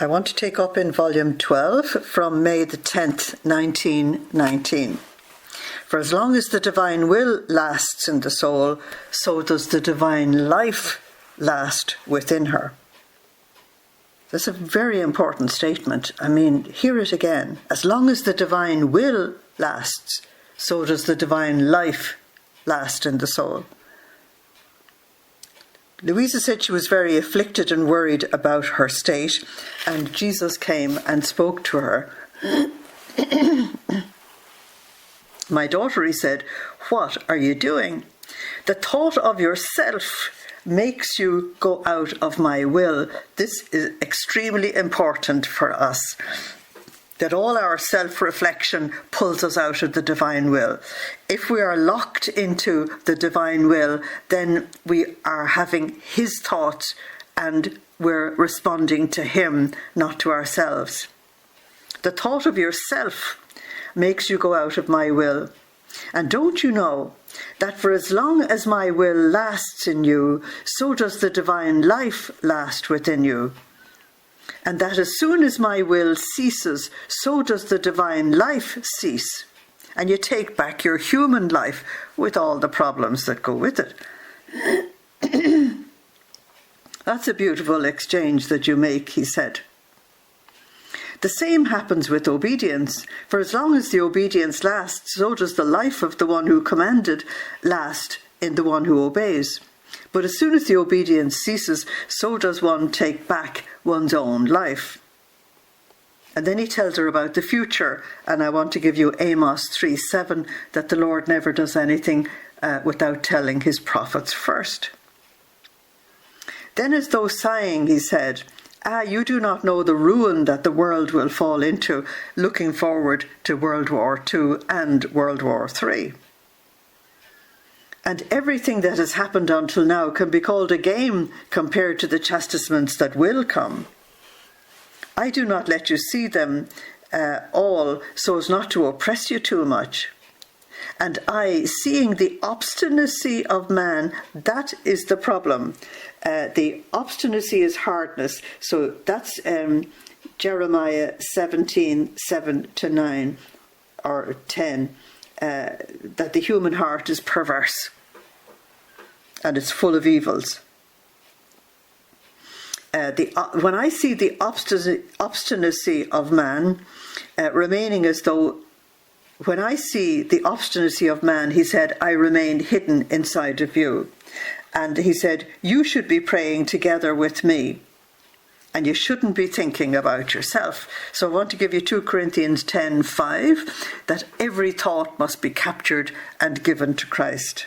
I want to take up in volume 12 from May the 10th, 1919. For as long as the divine will lasts in the soul, so does the divine life last within her. That's a very important statement. I mean, hear it again. As long as the divine will lasts, so does the divine life last in the soul. Luisa said she was very afflicted and worried about her state, and Jesus came and spoke to her. My daughter, he said, what are you doing? The thought of yourself makes you go out of my will. This is extremely important for us, that all our self-reflection pulls us out of the divine will. If we are locked into the divine will, then we are having his thoughts and we're responding to him, not to ourselves. The thought of yourself makes you go out of my will. And don't you know that for as long as my will lasts in you, so does the divine life last within you? And that as soon as my will ceases, so does the divine life cease. And you take back your human life with all the problems that go with it. That's a beautiful exchange that you make, he said. The same happens with obedience. For as long as the obedience lasts, so does the life of the one who commanded last in the one who obeys. But as soon as the obedience ceases, so does one take back one's own life. And then he tells her about the future, and I want to give you Amos 3:7, that the Lord never does anything without telling his prophets first. Then as though sighing, he said, you do not know the ruin that the world will fall into, looking forward to World War II and World War III. And everything that has happened until now can be called a game compared to the chastisements that will come. I do not let you see them all so as not to oppress you too much. And I, seeing the obstinacy of man, that is the problem. The obstinacy is hardness. So that's Jeremiah 17:7-9 or 10. That the human heart is perverse and it's full of evils. When I see the obstinacy of man remaining as though, when I see the obstinacy of man, he said, I remain hidden inside of you. And he said, you should be praying together with me. And you shouldn't be thinking about yourself. So I want to give you 2 Corinthians 10:5, that every thought must be captured and given to Christ.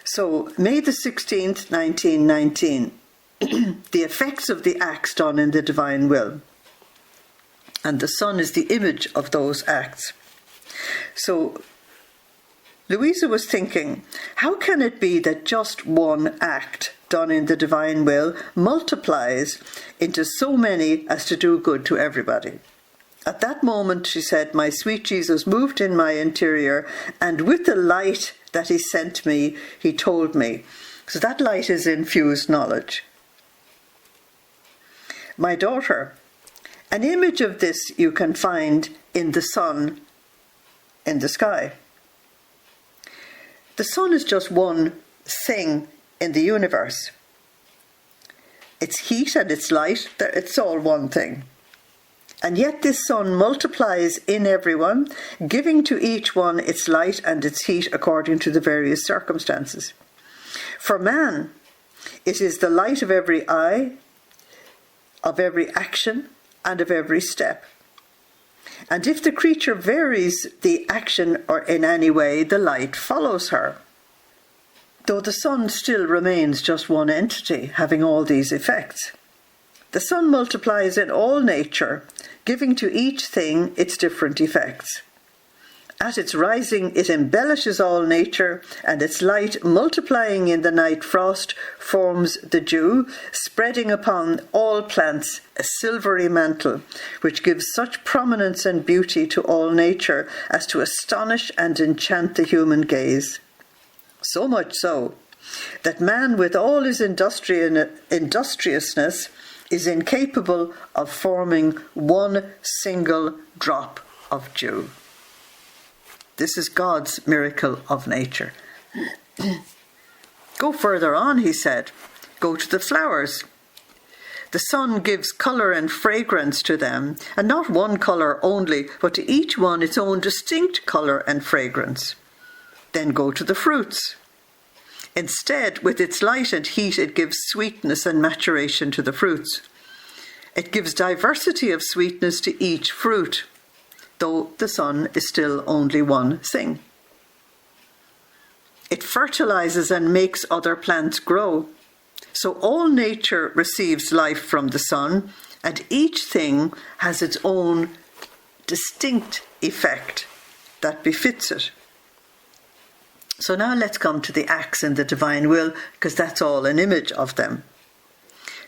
So May the 16th, 1919, the effects of the acts done in the divine will. And the Son is the image of those acts. So Luisa was thinking, how can it be that just one act done in the divine will multiplies into so many as to do good to everybody? At that moment, she said, my sweet Jesus moved in my interior, and with the light that he sent me, he told me. So that light is infused knowledge. My daughter, an image of this you can find in the sun in the sky. The sun is just one thing in the universe. Its heat and its light, it's all one thing. And yet this sun multiplies in everyone, giving to each one its light and its heat according to the various circumstances. For man, it is the light of every eye, of every action, and of every step. And if the creature varies the action or in any way, the light follows her. Though the sun still remains just one entity, having all these effects. The sun multiplies in all nature, giving to each thing its different effects. At its rising, it embellishes all nature, and its light, multiplying in the night frost, forms the dew, spreading upon all plants a silvery mantle, which gives such prominence and beauty to all nature as to astonish and enchant the human gaze. So much so, that man, with all his industriousness, is incapable of forming one single drop of dew. This is God's miracle of nature. Go further on, he said. Go to the flowers. The sun gives colour and fragrance to them, and not one colour only, but to each one its own distinct colour and fragrance. Then go to the fruits. Instead, with its light and heat, it gives sweetness and maturation to the fruits. It gives diversity of sweetness to each fruit, though the sun is still only one thing. It fertilizes and makes other plants grow. So all nature receives life from the sun, and each thing has its own distinct effect that befits it. So now let's come to the acts in the divine will, because that's all an image of them.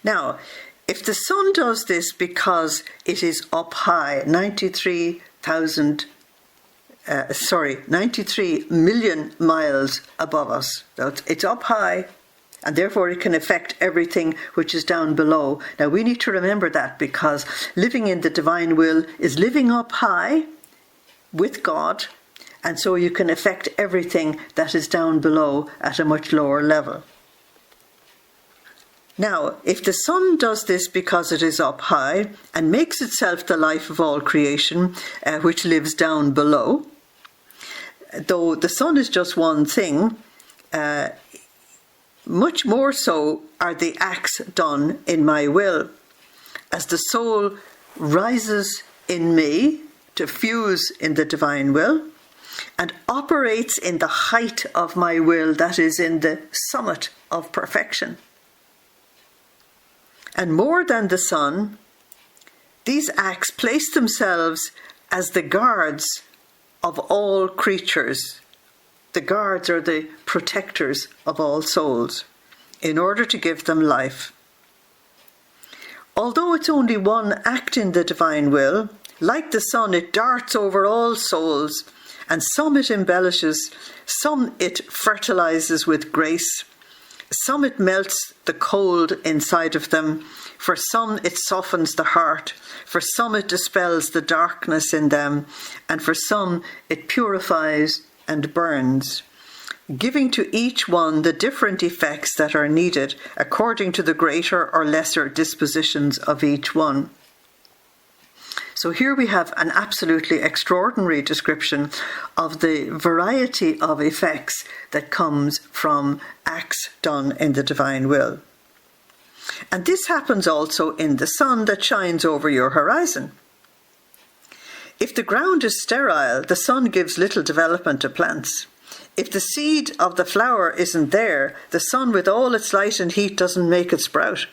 Now, if the sun does this because it is up high, 93 million miles above us. So it's up high, and therefore it can affect everything which is down below. Now we need to remember that, because living in the divine will is living up high with God, and so you can affect everything that is down below at a much lower level. Now, if the sun does this because it is up high and makes itself the life of all creation, which lives down below, though the sun is just one thing, much more so are the acts done in my will. As the soul rises in me to fuse in the divine will and operates in the height of my will, that is, in the summit of perfection. And more than the sun, these acts place themselves as the guards of all creatures. The guards are the protectors of all souls, in order to give them life. Although it's only one act in the divine will, like the sun, it darts over all souls, and some it embellishes, some it fertilizes with grace, some it melts the cold inside of them, for some it softens the heart, for some it dispels the darkness in them, and for some it purifies and burns, giving to each one the different effects that are needed according to the greater or lesser dispositions of each one. So here we have an absolutely extraordinary description of the variety of effects that comes from acts done in the divine will. And this happens also in the sun that shines over your horizon. If the ground is sterile, the sun gives little development to plants. If the seed of the flower isn't there, the sun with all its light and heat doesn't make it sprout.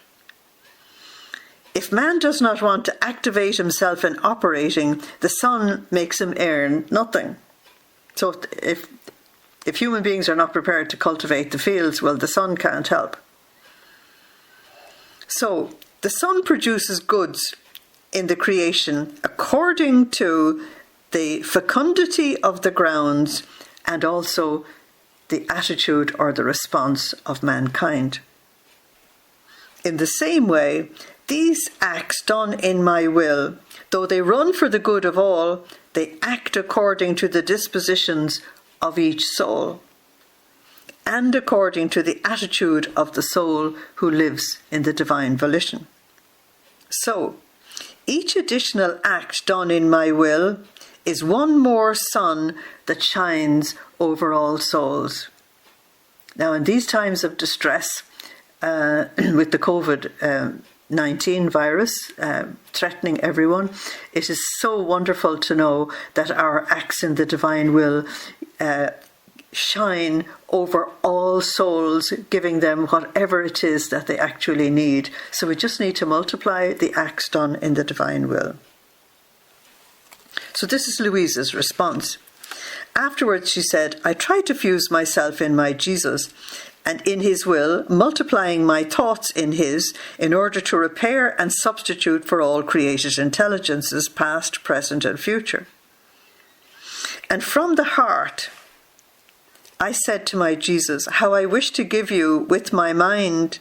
If man does not want to activate himself in operating, the sun makes him earn nothing. So if human beings are not prepared to cultivate the fields, well, the sun can't help. So the sun produces goods in the creation according to the fecundity of the grounds and also the attitude or the response of mankind. In the same way, these acts done in my will, though they run for the good of all, they act according to the dispositions of each soul and according to the attitude of the soul who lives in the divine volition. So, each additional act done in my will is one more sun that shines over all souls. Now, in these times of distress, with the COVID-19 virus threatening everyone, it is so wonderful to know that our acts in the divine will shine over all souls, giving them whatever it is that they actually need. So we just need to multiply the acts done in the divine will. So this is Luisa's response. Afterwards, she said, I tried to fuse myself in my Jesus and in his will, multiplying my thoughts in his, in order to repair and substitute for all created intelligences, past, present, and future. And from the heart, I said to my Jesus, how I wish to give you with my mind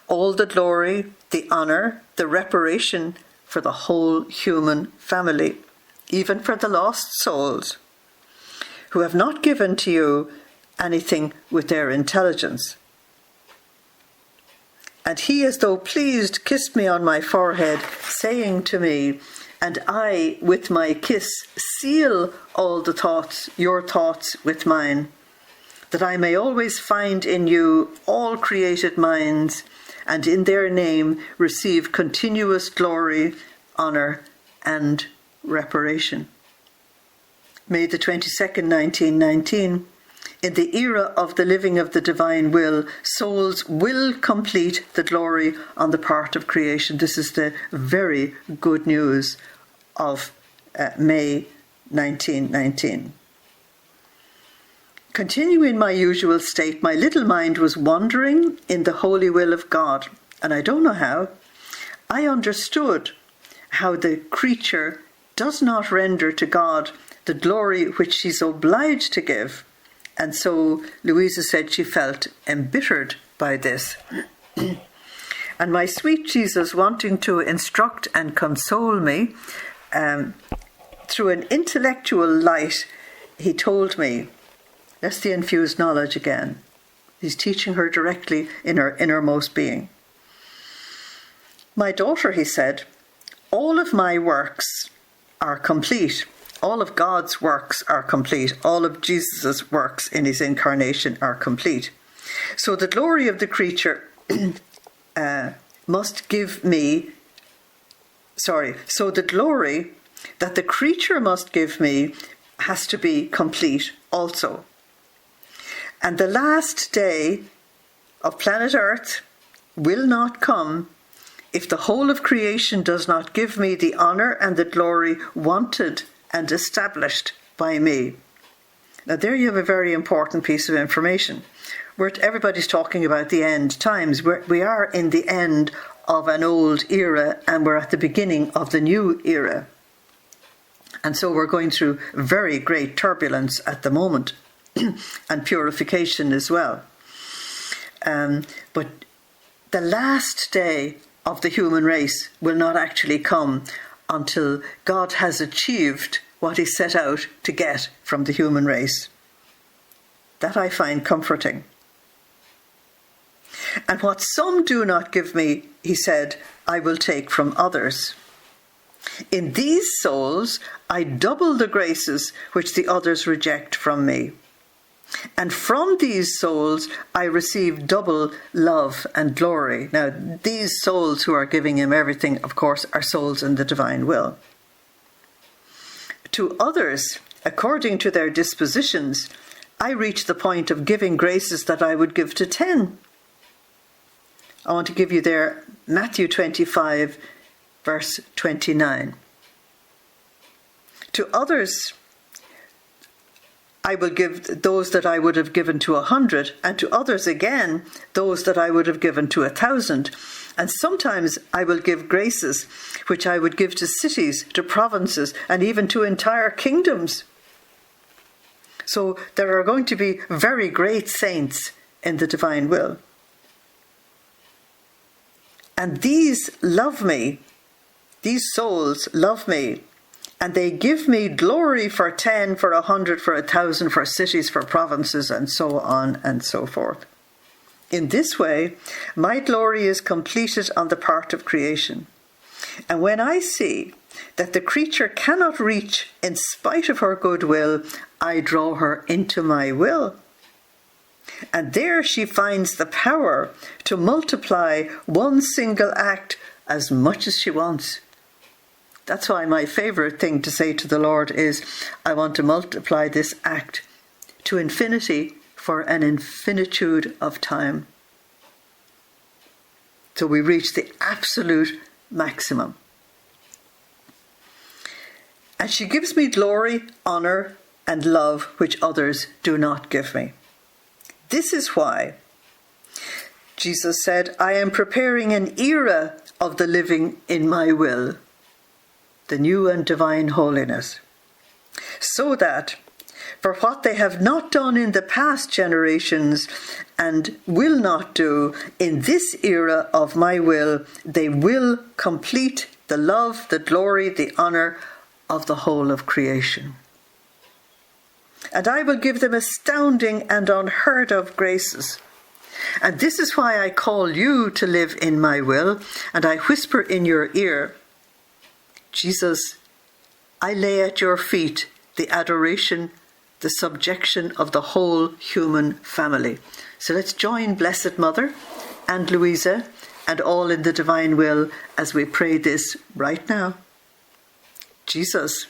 all the glory, the honour, the reparation for the whole human family, even for the lost souls, who have not given to you anything with their intelligence. And he, as though pleased, kissed me on my forehead, saying to me, and I, with my kiss, seal all the thoughts, your thoughts with mine, that I may always find in you all created minds, and in their name receive continuous glory, honour, and reparation. May the 22nd, 1919. In the era of the living of the divine will, souls will complete the glory on the part of creation. This is the very good news of May 1919. Continuing my usual state, my little mind was wandering in the holy will of God, and I don't know how. I understood how the creature does not render to God the glory which she's obliged to give. And so Luisa said she felt embittered by this. And my sweet Jesus, wanting to instruct and console me through an intellectual light, he told me, that's the infused knowledge again. He's teaching her directly in her innermost being. My daughter, he said, all of my works are complete. All of God's works are complete. All of Jesus' works in his incarnation are complete. So the glory of the creature must give me, so the glory that the creature must give me has to be complete also. And the last day of planet Earth will not come if the whole of creation does not give me the honour and the glory wanted and established by me. Now there you have a very important piece of information. Everybody's talking about the end times. We are in the end of an old era and we're at the beginning of the new era. And so we're going through very great turbulence at the moment and purification as well. But the last day of the human race will not actually come until God has achieved what he set out to get from the human race. That I find comforting. And what some do not give me, he said, I will take from others. In these souls, I double the graces which the others reject from me. And from these souls, I receive double love and glory. Now, these souls who are giving him everything, of course, are souls in the divine will. To others, according to their dispositions, I reach the point of giving graces that I would give to 10. I want to give you there Matthew 25, verse 29. To others, I will give those that I would have given to 100, and to others again, those that I would have given to 1,000. And sometimes I will give graces which I would give to cities, to provinces, and even to entire kingdoms. So there are going to be very great saints in the divine will. And these love me, these souls love me, and they give me glory for 10, for 100, for 1,000, for cities, for provinces, and so on and so forth. In this way, my glory is completed on the part of creation. And when I see that the creature cannot reach in spite of her goodwill, I draw her into my will. And there she finds the power to multiply one single act as much as she wants. That's why my favourite thing to say to the Lord is, I want to multiply this act to infinity for an infinitude of time. So we reach the absolute maximum. And she gives me glory, honour, and love which others do not give me. This is why Jesus said, I am preparing an era of the living in my will, the new and divine holiness, so that For what they have not done in the past generations and will not do in this era of my will, they will complete the love, the glory, the honour of the whole of creation. And I will give them astounding and unheard of graces. And this is why I call you to live in my will, and I whisper in your ear, Jesus, I lay at your feet the adoration, the subjection of the whole human family. So let's join Blessed Mother and Luisa and all in the divine will as we pray this right now. Jesus,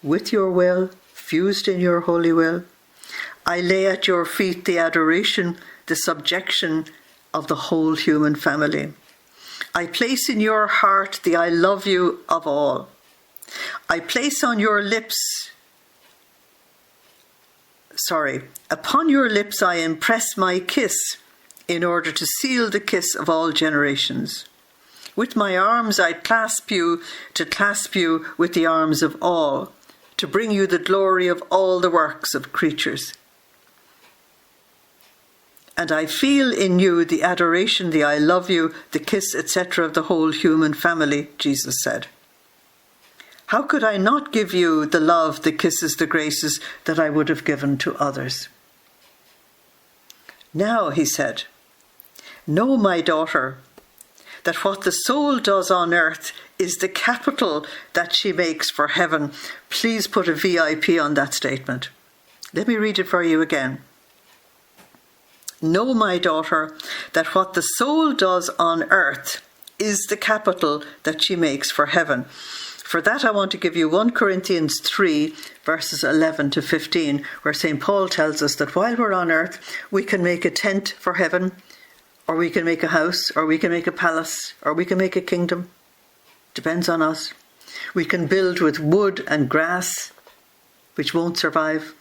with your will, fused in your holy will, I lay at your feet the adoration, the subjection of the whole human family. I place in your heart the I love you of all. I place on your lips, upon your lips I impress my kiss in order to seal the kiss of all generations. With my arms I clasp you to clasp you with the arms of all, to bring you the glory of all the works of creatures. And I feel in you the adoration, the I love you, the kiss, etc. of the whole human family, Jesus said. How could I not give you the love, the kisses, the graces that I would have given to others? Now, he said, know, my daughter, that what the soul does on earth is the capital that she makes for heaven. Please put a VIP on that statement. Let me read it for you again. Know, my daughter, that what the soul does on earth is the capital that she makes for heaven. For that, I want to give you 1 Corinthians 3, verses 11 to 15, where St. Paul tells us that while we're on earth, we can make a tent for heaven, or we can make a house, or we can make a palace, or we can make a kingdom. Depends on us. We can build with wood and grass, which won't survive.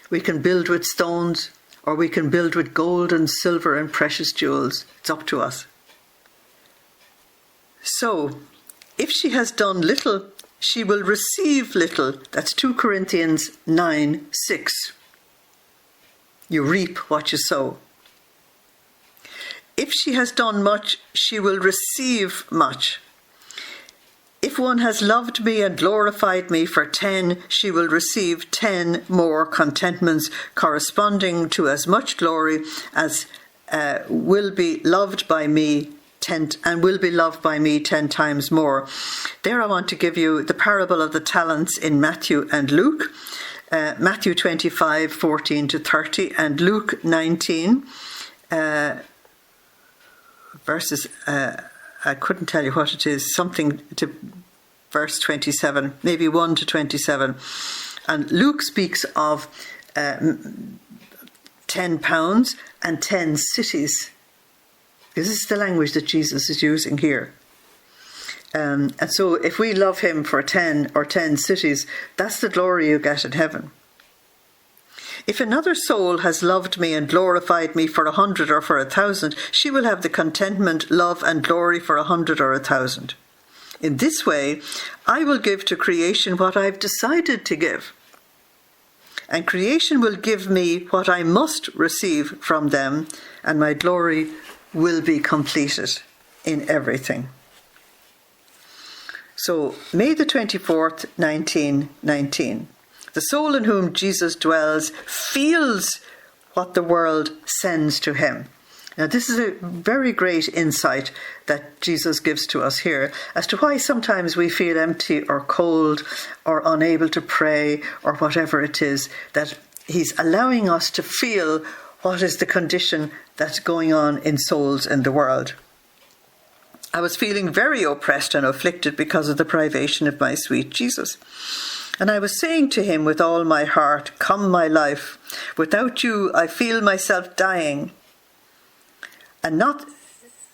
We can build with stones, or we can build with gold and silver and precious jewels. It's up to us. So, if she has done little, she will receive little. That's 2 Corinthians 9, 6. You reap what you sow. If she has done much, she will receive much. If one has loved me and glorified me for 10, she will receive 10 more contentments corresponding to as much glory as will be loved by me 10 times more. There I want to give you the parable of the talents in Matthew and Luke. Matthew 25, 14 to 30 and Luke 19, verses, I couldn't tell you what it is, something to verse 27, maybe 1 to 27. And Luke speaks of 10 pounds and 10 cities. This is the language that Jesus is using here. And so if we love him for 10 or 10 cities, that's the glory you get in heaven. If another soul has loved me and glorified me for 100 or for 1,000, she will have the contentment, love and glory for 100 or 1,000. In this way, I will give to creation what I've decided to give. And creation will give me what I must receive from them, and my glory will be completed in everything. So, May the 24th, 1919. The soul in whom Jesus dwells feels what the world sends to him. Now, this is a very great insight that Jesus gives to us here as to why sometimes we feel empty or cold or unable to pray or whatever it is, that he's allowing us to feel what is the condition that's going on in souls in the world. I was feeling very oppressed and afflicted because of the privation of my sweet Jesus. And I was saying to him with all my heart, come my life, without you I feel myself dying. And not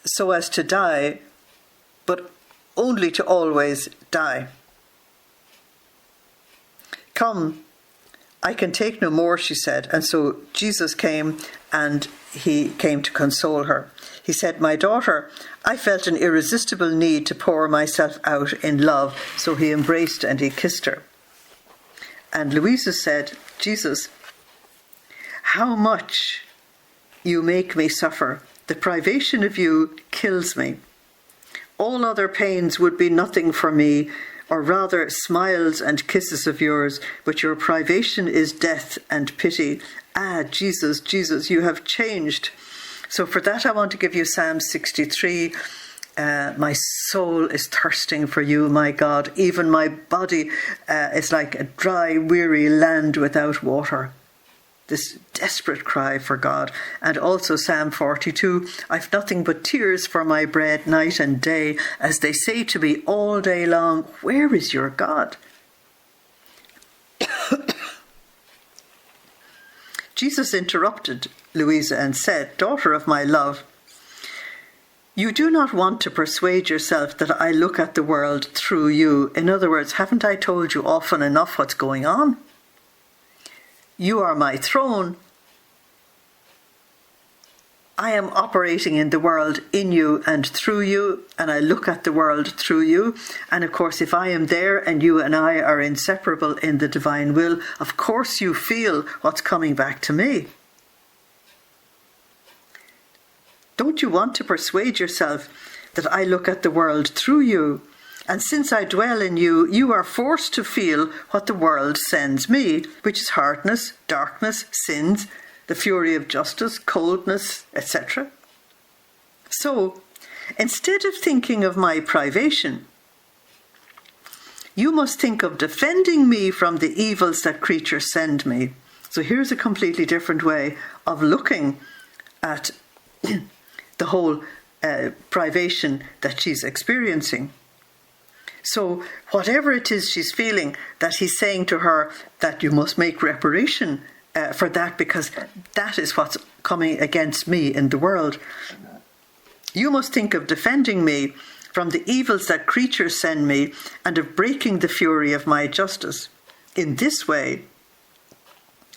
so as to die, but only to always die. Come, I can take no more, she said. And so Jesus came and he came to console her. He said, my daughter, I felt an irresistible need to pour myself out in love. So he embraced and he kissed her. And Luisa said, Jesus, how much you make me suffer. The privation of you kills me. All other pains would be nothing for me, or rather smiles and kisses of yours, but your privation is death and pity. Ah, Jesus, Jesus, you have changed. So for that I want to give you Psalm 63. My soul is thirsting for you, my God. Even my body is like a dry, weary land without water. This desperate cry for God. And also Psalm 42, I've nothing but tears for my bread night and day, as they say to me all day long, where is your God? Jesus interrupted Luisa and said, daughter of my love, you do not want to persuade yourself that I look at the world through you. In other words, haven't I told you often enough what's going on? You are my throne. I am operating in the world in you and through you, and I look at the world through you. And of course, if I am there and you and I are inseparable in the divine will, of course you feel what's coming back to me. Don't you want to persuade yourself that I look at the world through you? And since I dwell in you, you are forced to feel what the world sends me, which is hardness, darkness, sins, the fury of justice, coldness, etc. So, instead of thinking of my privation, you must think of defending me from the evils that creatures send me. So here's a completely different way of looking at the whole privation that she's experiencing. So whatever it is she's feeling, that he's saying to her that you must make reparation for that, because that is what's coming against me in the world. You must think of defending me from the evils that creatures send me, and of breaking the fury of my justice. In this way,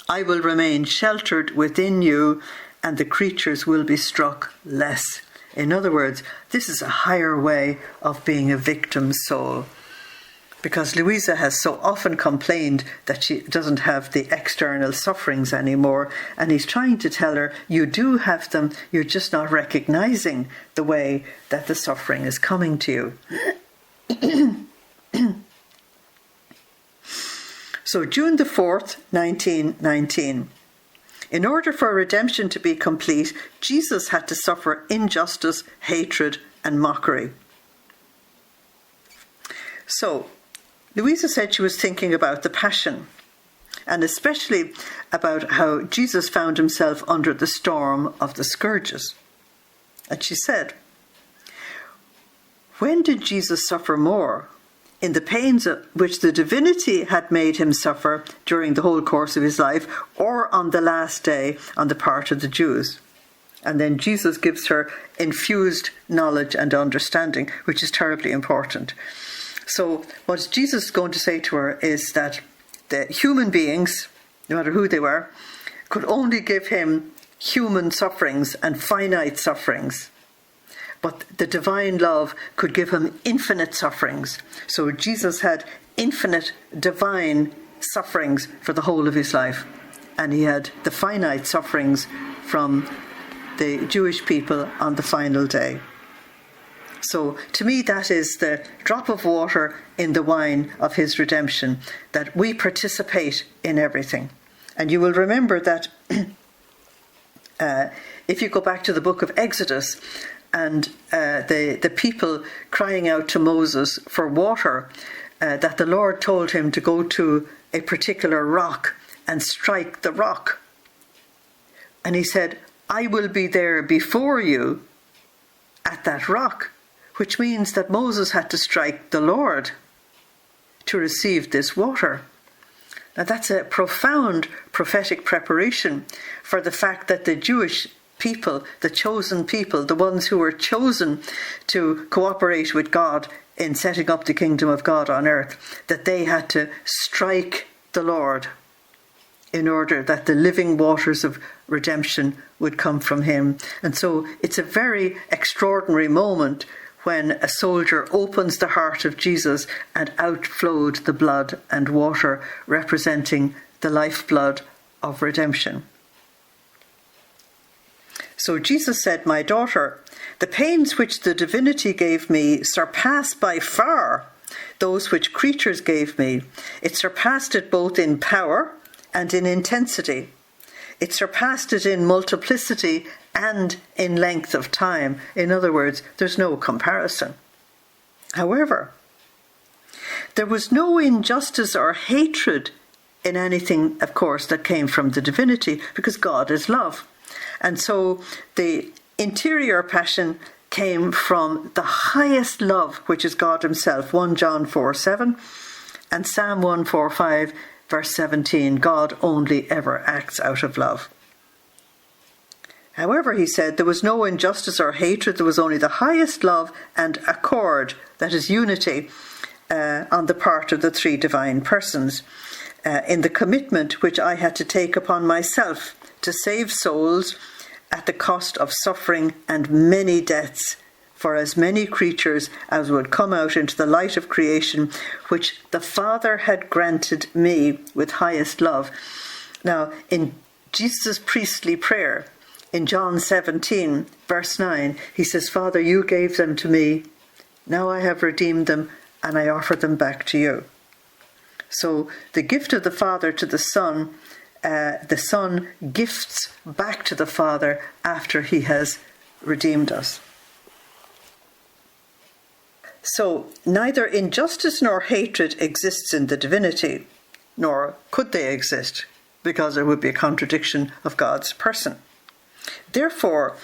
I will remain sheltered within you, and the creatures will be struck less. In other words, this is a higher way of being a victim soul. Because Luisa has so often complained that she doesn't have the external sufferings anymore. And he's trying to tell her, you do have them, you're just not recognizing the way that the suffering is coming to you. So June the 4th, 1919. In order for redemption to be complete, Jesus had to suffer injustice, hatred, and mockery. So, Luisa said she was thinking about the Passion, and especially about how Jesus found himself under the storm of the scourges. And she said, when did Jesus suffer more? In the pains which the divinity had made him suffer during the whole course of his life, or on the last day on the part of the Jews? And then Jesus gives her infused knowledge and understanding, which is terribly important. So what Jesus is going to say to her is that the human beings, no matter who they were, could only give him human sufferings and finite sufferings. But the divine love could give him infinite sufferings. So Jesus had infinite divine sufferings for the whole of his life. And he had the finite sufferings from the Jewish people on the final day. So to me, that is the drop of water in the wine of his redemption, that we participate in everything. And you will remember that if you go back to the book of Exodus, and the people crying out to Moses for water, that the Lord told him to go to a particular rock and strike the rock. And he said, I will be there before you at that rock, which means that Moses had to strike the Lord to receive this water. Now that's a profound prophetic preparation for the fact that the Jewish people, the chosen people, the ones who were chosen to cooperate with God in setting up the kingdom of God on earth, that they had to strike the Lord in order that the living waters of redemption would come from him. And so it's a very extraordinary moment when a soldier opens the heart of Jesus and outflowed the blood and water, representing the lifeblood of redemption. So Jesus said, "My daughter, the pains which the divinity gave me surpass by far those which creatures gave me. It surpassed it both in power and in intensity. It surpassed it in multiplicity and in length of time." In other words, there's no comparison. However, there was no injustice or hatred in anything, of course, that came from the divinity, because God is love. And so the interior passion came from the highest love, which is God himself. 1 John 4:7 and Psalm 145 verse 17. God only ever acts out of love. However, he said, there was no injustice or hatred. There was only the highest love and accord, that is unity, on the part of the three divine persons, in the commitment which I had to take upon myself to save souls at the cost of suffering and many deaths for as many creatures as would come out into the light of creation, which the Father had granted me with highest love. Now, in Jesus' priestly prayer, in John 17, verse 9, he says, "Father, you gave them to me. Now I have redeemed them, and I offer them back to you." So the gift of the Father to the Son gifts back to the Father after he has redeemed us. So neither injustice nor hatred exists in the divinity, nor could they exist, because there would be a contradiction of God's person. Therefore,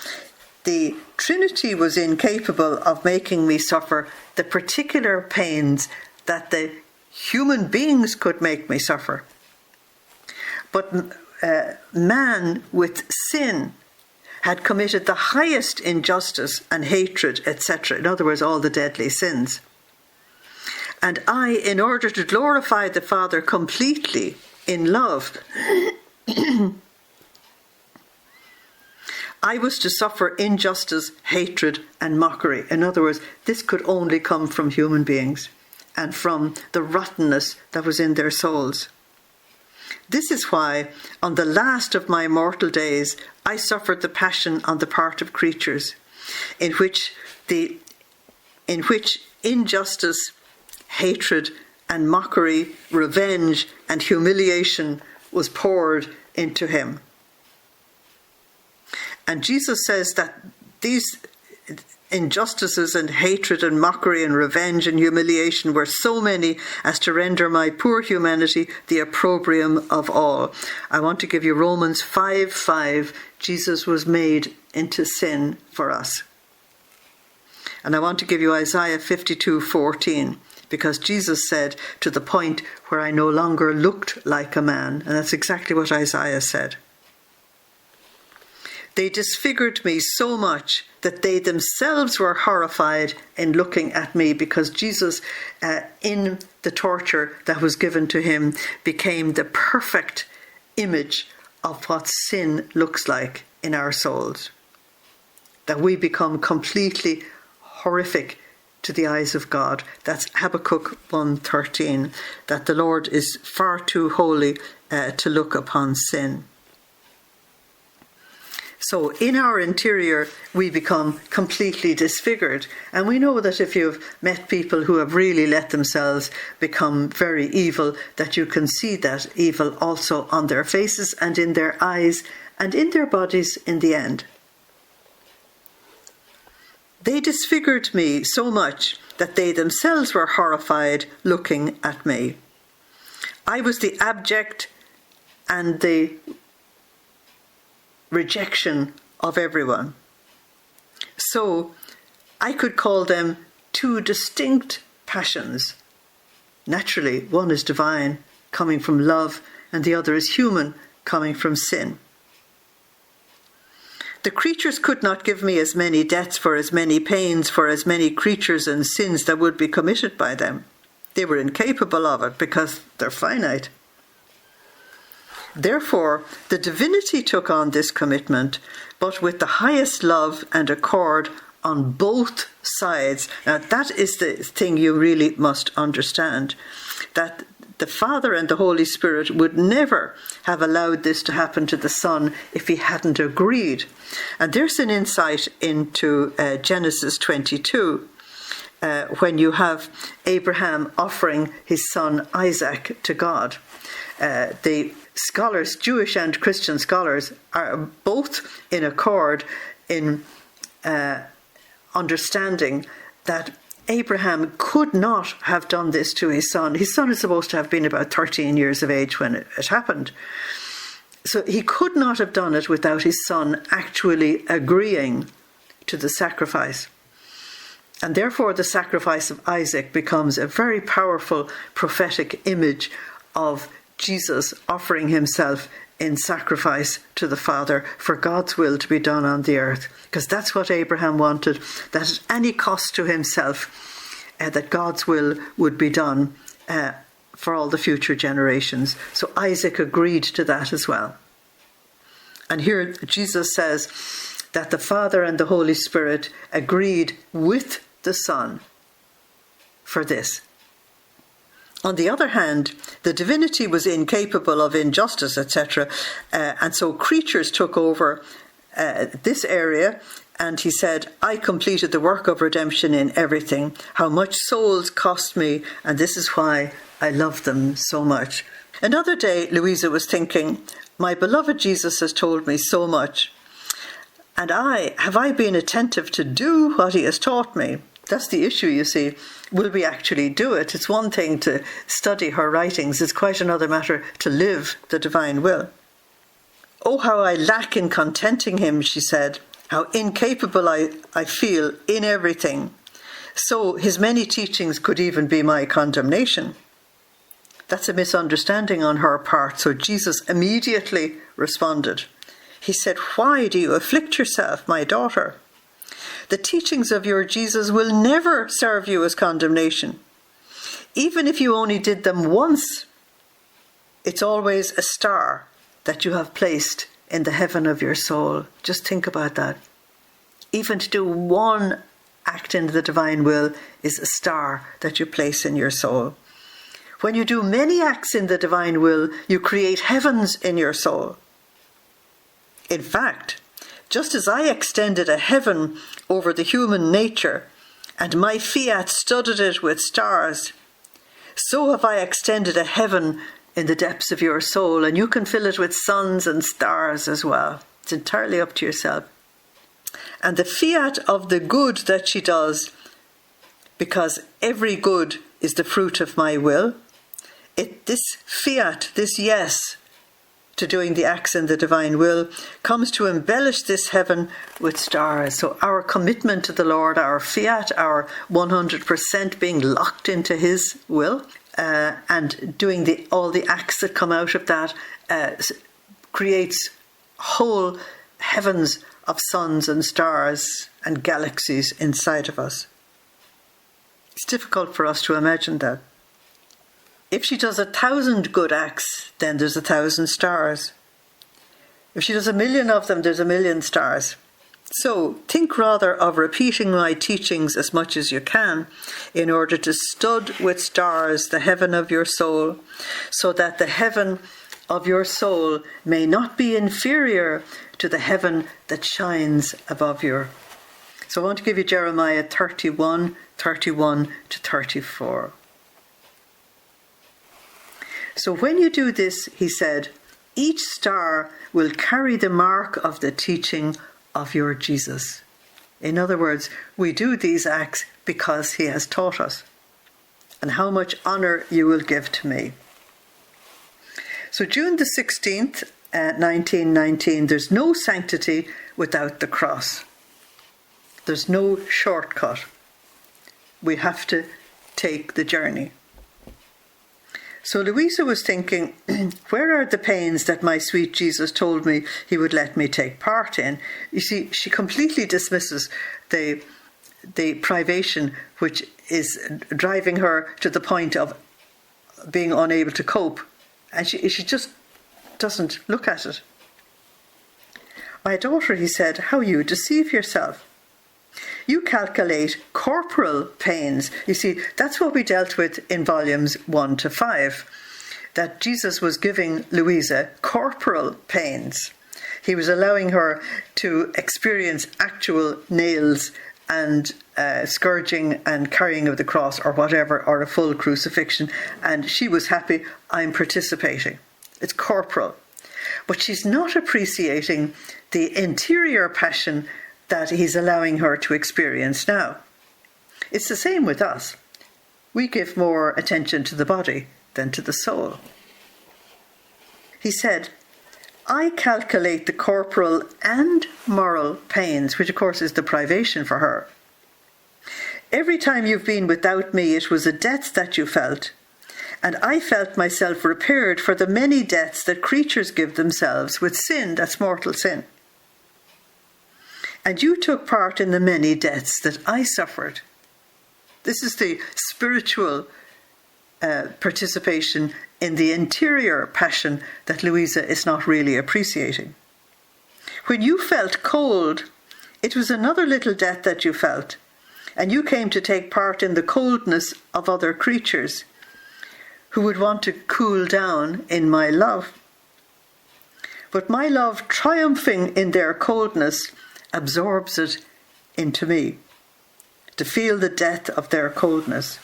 the Trinity was incapable of making me suffer the particular pains that the human beings could make me suffer. But man with sin had committed the highest injustice and hatred, etc. In other words, all the deadly sins. And I, in order to glorify the Father completely in love, I was to suffer injustice, hatred, and mockery. In other words, this could only come from human beings and from the rottenness that was in their souls. This is why, on the last of my mortal days, I suffered the passion on the part of creatures, in which injustice, hatred, and mockery, revenge, and humiliation was poured into him. And Jesus says that these injustices and hatred and mockery and revenge and humiliation were so many as to render my poor humanity the opprobrium of all. I want to give you Romans 5:5. Jesus was made into sin for us. And I want to give you Isaiah 52:14, because Jesus said, to the point where I no longer looked like a man. And that's exactly what Isaiah said. They disfigured me so much that they themselves were horrified in looking at me, because Jesus, in the torture that was given to him, became the perfect image of what sin looks like in our souls. That we become completely horrific to the eyes of God. That's Habakkuk 1:13, that the Lord is far too holy to look upon sin. So in our interior, we become completely disfigured. And we know that if you've met people who have really let themselves become very evil, that you can see that evil also on their faces and in their eyes and in their bodies in the end. They disfigured me so much that they themselves were horrified looking at me. I was the abject and the rejection of everyone. So I could call them two distinct passions. Naturally, one is divine, coming from love, and the other is human, coming from sin. The creatures could not give me as many deaths for as many pains for as many creatures and sins that would be committed by them. They were incapable of it because they're finite. Therefore, the divinity took on this commitment, but with the highest love and accord on both sides. Now, that is the thing you really must understand, that the Father and the Holy Spirit would never have allowed this to happen to the Son if he hadn't agreed. And there's an insight into Genesis 22, when you have Abraham offering his son Isaac to God. The scholars, Jewish and Christian scholars, are both in accord in understanding that Abraham could not have done this to his son. His son is supposed to have been about 13 years of age when it happened. So he could not have done it without his son actually agreeing to the sacrifice. And therefore the sacrifice of Isaac becomes a very powerful prophetic image of Jesus offering himself in sacrifice to the Father for God's will to be done on the earth. Because that's what Abraham wanted, that at any cost to himself, that God's will would be done for all the future generations. So Isaac agreed to that as well. And here Jesus says that the Father and the Holy Spirit agreed with the Son for this. On the other hand, the divinity was incapable of injustice, etc. And so creatures took over this area, and he said, I completed the work of redemption in everything. How much souls cost me, and this is why I love them so much. Another day, Luisa was thinking, my beloved Jesus has told me so much, and have I been attentive to do what he has taught me? That's the issue, you see. Will we actually do it? It's one thing to study her writings. It's quite another matter to live the divine will. Oh, how I lack in contenting him, she said. How incapable I feel in everything. So his many teachings could even be my condemnation. That's a misunderstanding on her part. So Jesus immediately responded. He said, why do you afflict yourself, my daughter? The teachings of your Jesus will never serve you as condemnation. Even if you only did them once, it's always a star that you have placed in the heaven of your soul. Just think about that. Even to do one act in the divine will is a star that you place in your soul. When you do many acts in the divine will, you create heavens in your soul. In fact, just as I extended a heaven over the human nature, and my fiat studded it with stars, so have I extended a heaven in the depths of your soul, and you can fill it with suns and stars as well. It's entirely up to yourself. And the fiat of the good that she does, because every good is the fruit of my will, this fiat, this yes, to doing the acts in the divine will, comes to embellish this heaven with stars. So our commitment to the Lord, our fiat, our 100% being locked into his will, and doing all the acts that come out of that, creates whole heavens of suns and stars and galaxies inside of us. It's difficult for us to imagine that. If she does 1,000 good acts, then there's 1,000 stars. If she does 1,000,000 of them, there's 1,000,000 stars. So think rather of repeating my teachings as much as you can in order to stud with stars the heaven of your soul, so that the heaven of your soul may not be inferior to the heaven that shines above you. So I want to give you Jeremiah 31:31 to 34. So when you do this, he said, each star will carry the mark of the teaching of your Jesus. In other words, we do these acts because he has taught us. And how much honour you will give to me. So June the 16th, 1919, there's no sanctity without the cross. There's no shortcut. We have to take the journey. So Luisa was thinking, where are the pains that my sweet Jesus told me he would let me take part in? You see, she completely dismisses the privation which is driving her to the point of being unable to cope. And she just doesn't look at it. My daughter, he said, how you deceive yourself. You calculate corporal pains. You see, that's what we dealt with in volumes 1 to 5, that Jesus was giving Luisa corporal pains. He was allowing her to experience actual nails and scourging and carrying of the cross or whatever, or a full crucifixion. And she was happy, I'm participating. It's corporal. But she's not appreciating the interior passion that he's allowing her to experience now. It's the same with us. We give more attention to the body than to the soul. He said, I calculate the corporal and moral pains, which of course is the privation for her. Every time you've been without me, it was a death that you felt, and I felt myself repaired for the many deaths that creatures give themselves with sin, that's mortal sin. And you took part in the many deaths that I suffered. This is the spiritual participation in the interior passion that Luisa is not really appreciating. When you felt cold, it was another little death that you felt, and you came to take part in the coldness of other creatures who would want to cool down in my love. But my love, triumphing in their coldness, absorbs it into me, to feel the death of their coldness.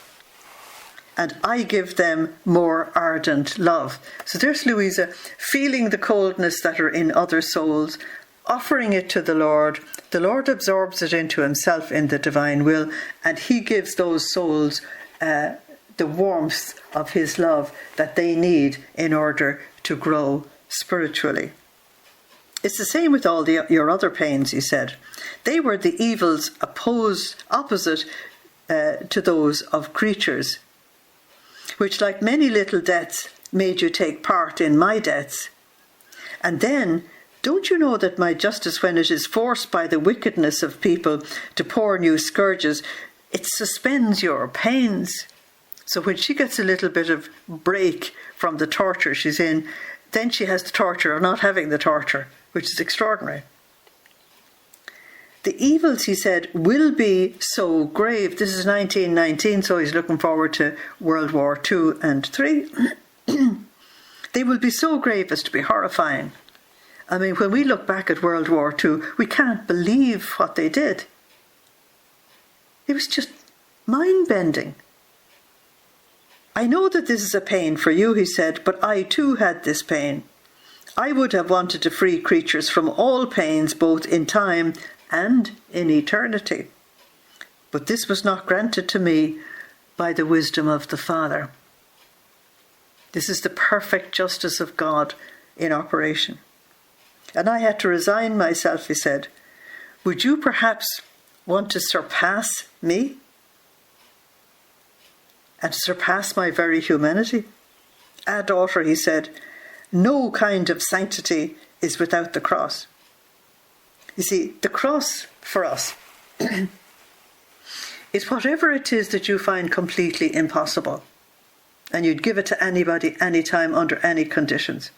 And I give them more ardent love. So there's Luisa feeling the coldness that are in other souls, offering it to the Lord. The Lord absorbs it into himself in the divine will, and he gives those souls the warmth of his love that they need in order to grow spiritually. It's the same with all your other pains, he said. They were the evils opposite to those of creatures, which like many little deaths made you take part in my deaths. And then, don't you know that my justice, when it is forced by the wickedness of people to pour new scourges, it suspends your pains. So when she gets a little bit of break from the torture she's in, then she has the torture of not having the torture, which is extraordinary. The evils, he said, will be so grave. This is 1919, so he's looking forward to World War II and III. They will be so grave as to be horrifying. I mean, when we look back at World War II, we can't believe what they did. It was just mind-bending. I know that this is a pain for you, he said, but I too had this pain. I would have wanted to free creatures from all pains, both in time and in eternity. But this was not granted to me by the wisdom of the Father. This is the perfect justice of God in operation. And I had to resign myself, he said. Would you perhaps want to surpass me? And surpass my very humanity? Ah, daughter, he said, no kind of sanctity is without the cross. You see, the cross for us is whatever it is that you find completely impossible, and you'd give it to anybody, anytime, under any conditions.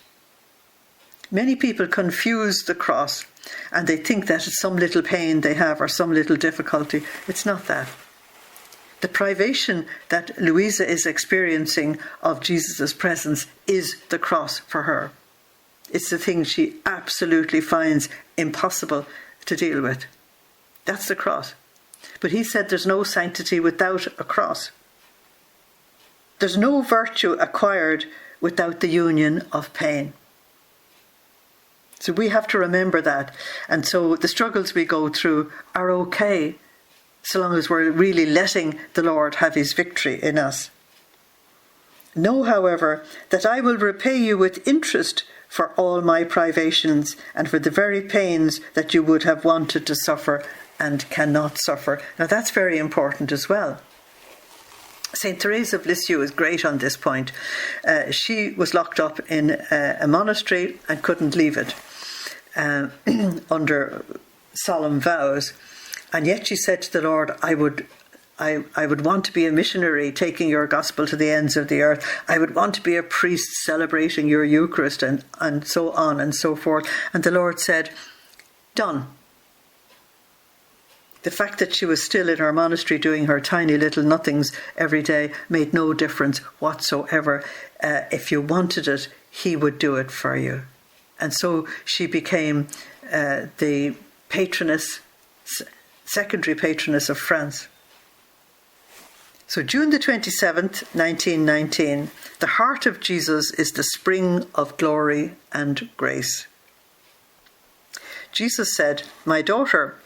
Many people confuse the cross, and they think that it's some little pain they have or some little difficulty. It's not that. The privation that Luisa is experiencing of Jesus' presence is the cross for her. It's the thing she absolutely finds impossible to deal with. That's the cross. But he said there's no sanctity without a cross. There's no virtue acquired without the union of pain. So we have to remember that. And so the struggles we go through are okay, so long as we're really letting the Lord have his victory in us. Know, however, that I will repay you with interest for all my privations and for the very pains that you would have wanted to suffer and cannot suffer. Now that's very important as well. St. Therese of Lisieux is great on this point. She was locked up in a monastery and couldn't leave it under solemn vows. And yet she said to the Lord, I would want to be a missionary taking your gospel to the ends of the earth. I would want to be a priest celebrating your Eucharist and so on and so forth. And the Lord said, done. The fact that she was still in her monastery doing her tiny little nothings every day made no difference whatsoever. If you wanted it, he would do it for you. And so she became the patroness, secondary patroness of France. So June the 27th, 1919, the heart of Jesus is the spring of glory and grace. Jesus said, "My daughter,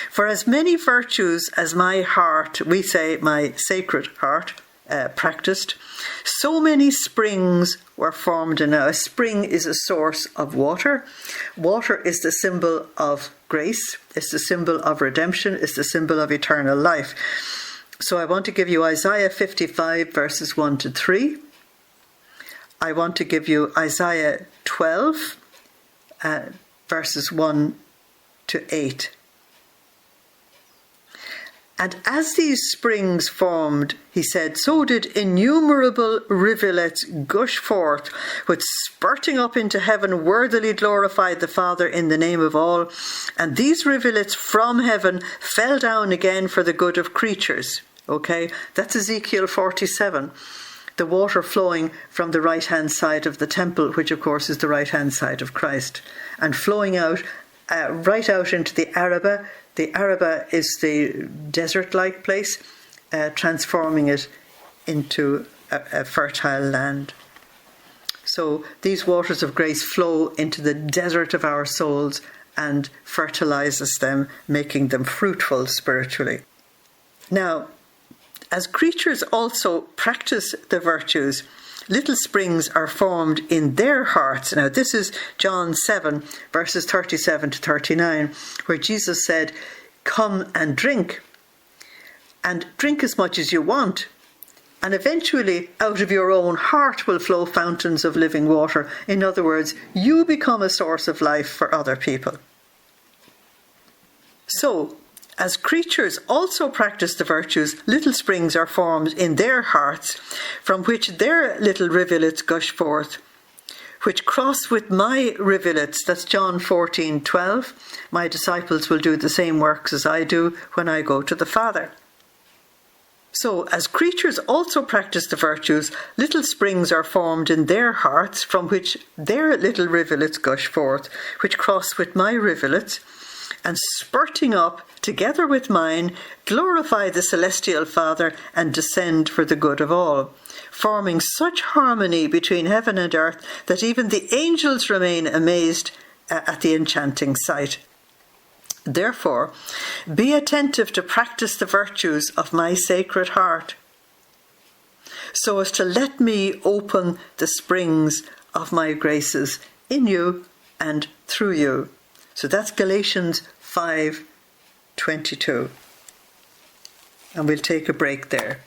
for as many virtues as my heart," we say my sacred heart, practiced, so many springs were formed in her. A spring is a source of water. Water is the symbol of grace. It's the symbol of redemption. It's the symbol of eternal life. So I want to give you Isaiah 55 verses 1 to 3. I want to give you Isaiah 12 verses 1 to 8. And as these springs formed, he said, so did innumerable rivulets gush forth, which spurting up into heaven worthily glorified the Father in the name of all. And these rivulets from heaven fell down again for the good of creatures. Okay, that's Ezekiel 47. The water flowing from the right-hand side of the temple, which of course is the right-hand side of Christ, and flowing out right out into the Araba. The Araba is the desert-like place, transforming it into a fertile land. So these waters of grace flow into the desert of our souls and fertilizes them, making them fruitful spiritually. Now, as creatures also practice the virtues, little springs are formed in their hearts. Now, this is John 7, verses 37 to 39, where Jesus said, come and drink as much as you want. And eventually, out of your own heart will flow fountains of living water. In other words, you become a source of life for other people. So, as creatures also practice the virtues, little springs are formed in their hearts, from which their little rivulets gush forth, which cross with my rivulets. That's John 14:12. My disciples will do the same works as I do when I go to the Father. So, as creatures also practice the virtues, little springs are formed in their hearts, from which their little rivulets gush forth, which cross with my rivulets, and spurting up together with mine, glorify the celestial Father and descend for the good of all, forming such harmony between heaven and earth that even the angels remain amazed at the enchanting sight. Therefore, be attentive to practice the virtues of my sacred heart, so as to let me open the springs of my graces in you and through you. So that's Galatians 5:22. And we'll take a break there.